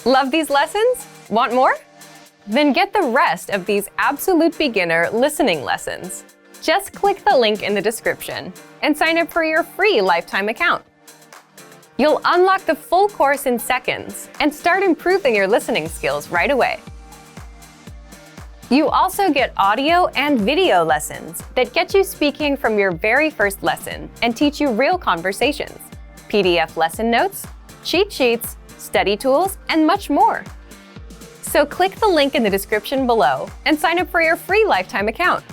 Love these lessons? Want more? Then get the rest of these absolute beginner listening lessons. Just click the link in the description and sign up for your free lifetime account. You'll unlock the full course in seconds and start improving your listening skills right away. You also get audio and video lessons that get you speaking from your very first lesson and teach you real conversations, PDF lesson notes, cheat sheets, study tools, and much more. So click the link in the description below and sign up for your free lifetime account.